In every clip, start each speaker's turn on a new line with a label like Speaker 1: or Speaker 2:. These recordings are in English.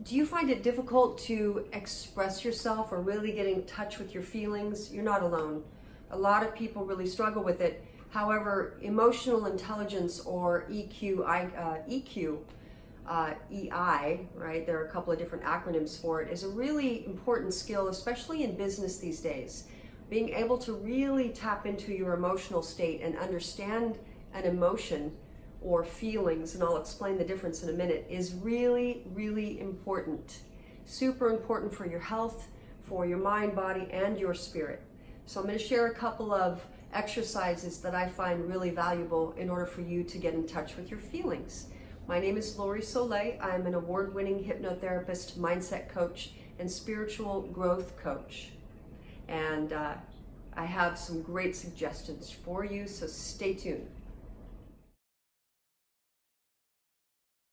Speaker 1: Do you find it difficult to express yourself or really get in touch with your feelings? You're not alone. A lot of people really struggle with it. However, emotional intelligence, or EI, right? There are a couple of different acronyms for it, is a really important skill, especially in business these days. Being able to really tap into your emotional state and understand an emotion or feelings, and I'll explain the difference in a minute, is really, really important. Super important for your health, for your mind, body, and your spirit. So I'm going to share a couple of exercises that I find really valuable in order for you to get in touch with your feelings. My name is Lorie Solay. I'm an award-winning hypnotherapist, mindset coach, and spiritual growth coach. And I have some great suggestions for you, so stay tuned.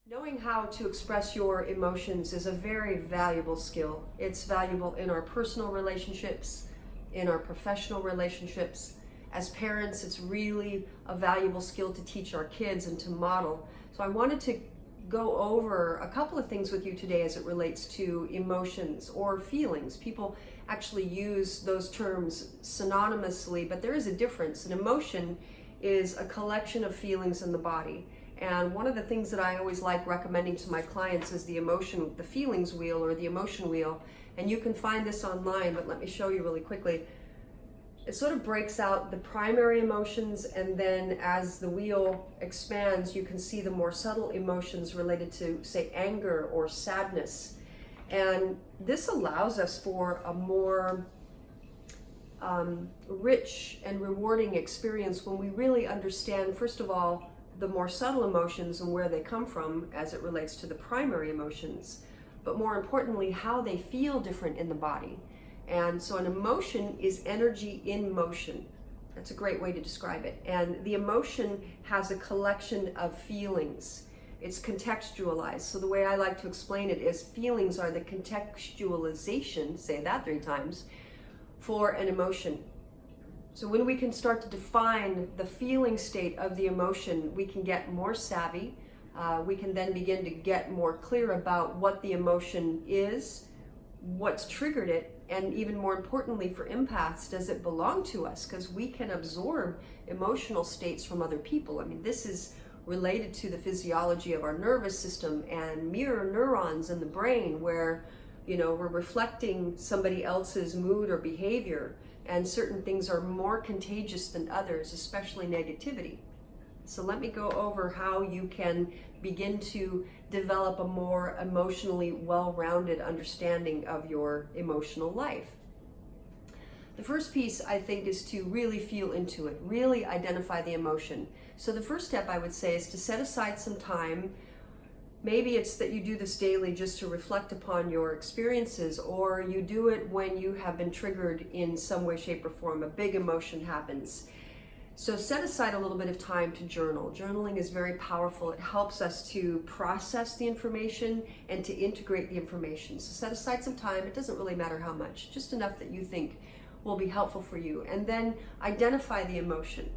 Speaker 1: Knowing how to express your emotions is a very valuable skill. It's valuable in our personal relationships, in our professional relationships. As parents, it's really a valuable skill to teach our kids and to model. So I wanted to go over a couple of things with you today as it relates to emotions or feelings. People actually use those terms synonymously, but there is a difference. An emotion is a collection of feelings in the body. And one of the things that I always like recommending to my clients is the feelings wheel, or the emotion wheel. And you can find this online, but let me show you really quickly. It sort of breaks out the primary emotions, and then as the wheel expands, you can see the more subtle emotions related to, say, anger or sadness. And this allows us for a more rich and rewarding experience when we really understand, first of all, the more subtle emotions and where they come from as it relates to the primary emotions, but more importantly, how they feel different in the body. And so an emotion is energy in motion. That's a great way to describe it. And the emotion has a collection of feelings. It's contextualized. So the way I like to explain it is feelings are the contextualization, say that 3 times, for an emotion. So when we can start to define the feeling state of the emotion, we can get more savvy. We can then begin to get more clear about what the emotion is, what's triggered it, and even more importantly for empaths, does it belong to us? Because we can absorb emotional states from other people. I mean, this is related to the physiology of our nervous system and mirror neurons in the brain, where, you know, we're reflecting somebody else's mood or behavior. And certain things are more contagious than others, especially negativity. So let me go over how you can begin to develop a more emotionally well-rounded understanding of your emotional life. The first piece, I think, is to really feel into it, really identify the emotion. So the first step, I would say, is to set aside some time. Maybe it's that you do this daily just to reflect upon your experiences, or you do it when you have been triggered in some way, shape, or form. A big emotion happens. So set aside a little bit of time to journal. Journaling is very powerful. It helps us to process the information and to integrate the information. So set aside some time. It doesn't really matter how much, just enough that you think will be helpful for you. And then identify the emotion.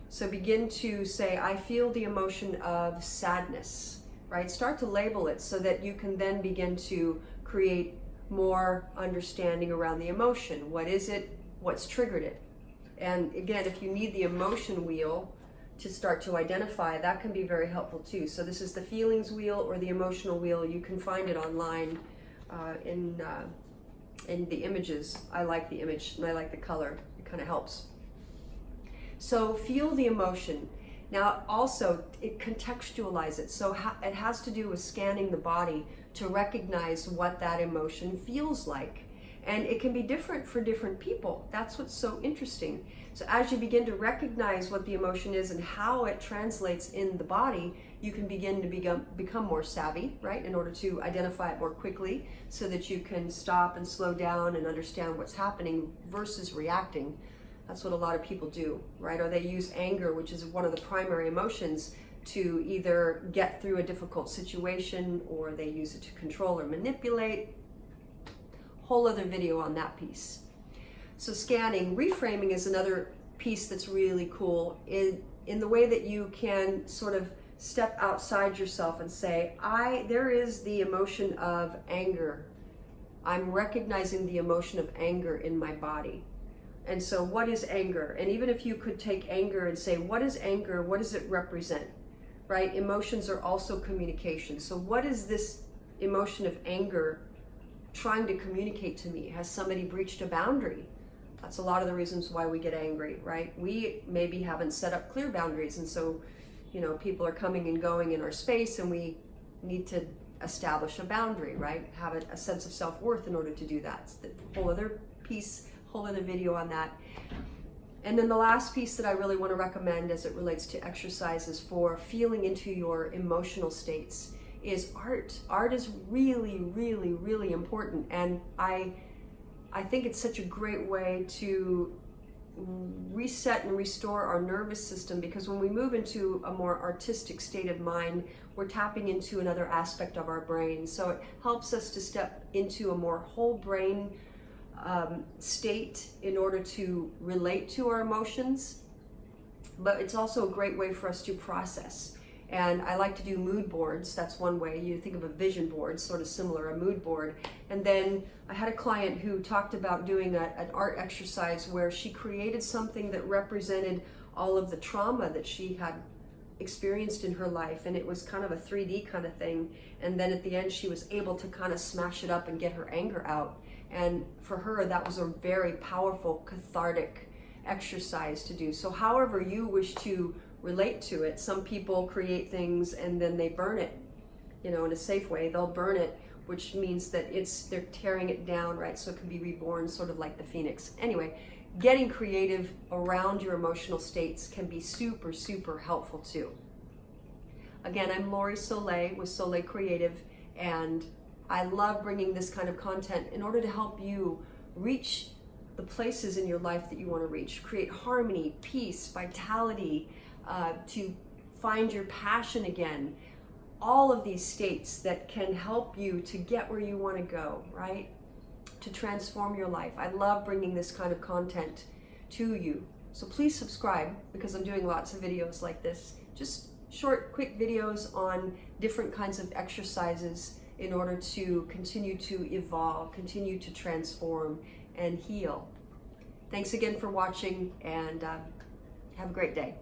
Speaker 1: So begin to say, I feel the emotion of sadness. Right? Start to label it so that you can then begin to create more understanding around the emotion. What is it? What's triggered it? And again, if you need the emotion wheel to start to identify, that can be very helpful too. So this is the feelings wheel or the emotional wheel. You can find it online in the images. I like the image and I like the color. It kind of helps. So feel the emotion. Now also, it contextualize it. So it has to do with scanning the body to recognize what that emotion feels like. And it can be different for different people. That's what's so interesting. So as you begin to recognize what the emotion is and how it translates in the body, you can begin to become more savvy, right? In order to identify it more quickly so that you can stop and slow down and understand what's happening versus reacting. That's what a lot of people do, right? Or they use anger, which is one of the primary emotions, to either get through a difficult situation, or they use it to control or manipulate. Whole other video on that piece. So scanning, reframing is another piece that's really cool in the way that you can sort of step outside yourself and say, there is the emotion of anger. I'm recognizing the emotion of anger in my body. And so what is anger? And even if you could take anger and say, what is anger? What does it represent? Right? Emotions are also communication. So what is this emotion of anger trying to communicate to me? Has somebody breached a boundary? That's a lot of the reasons why we get angry, right? We maybe haven't set up clear boundaries, and so, people are coming and going in our space, and we need to establish a boundary, right? Have a sense of self-worth in order to do that. It's the whole other piece, whole other video on that. And then the last piece that I really want to recommend as it relates to exercises for feeling into your emotional states is art. Art is really, really, really important. And I think it's such a great way to reset and restore our nervous system, because when we move into a more artistic state of mind, we're tapping into another aspect of our brain. So it helps us to step into a more whole brain state in order to relate to our emotions. But it's also a great way for us to process. And I like to do mood boards. That's one way. You think of a vision board, sort of similar, a mood board. And then I had a client who talked about doing an art exercise where she created something that represented all of the trauma that she had experienced in her life. And it was kind of a 3D kind of thing. And then at the end, she was able to kind of smash it up and get her anger out. And for her, that was a very powerful, cathartic exercise to do. So however you wish to relate to it. Some people create things and then they burn it, in a safe way. They'll burn it, which means that they're tearing it down, right? So it can be reborn, sort of like the phoenix. Anyway, getting creative around your emotional states can be super, super helpful too. Again, I'm Lorie Solay with Solay Creative, and I love bringing this kind of content in order to help you reach the places in your life that you want to reach. Create harmony, peace, vitality, to find your passion again. All of these states that can help you to get where you want to go, right? To transform your life. I love bringing this kind of content to you. So please subscribe, because I'm doing lots of videos like this. Just short, quick videos on different kinds of exercises in order to continue to evolve, continue to transform and heal. Thanks again for watching, and have a great day.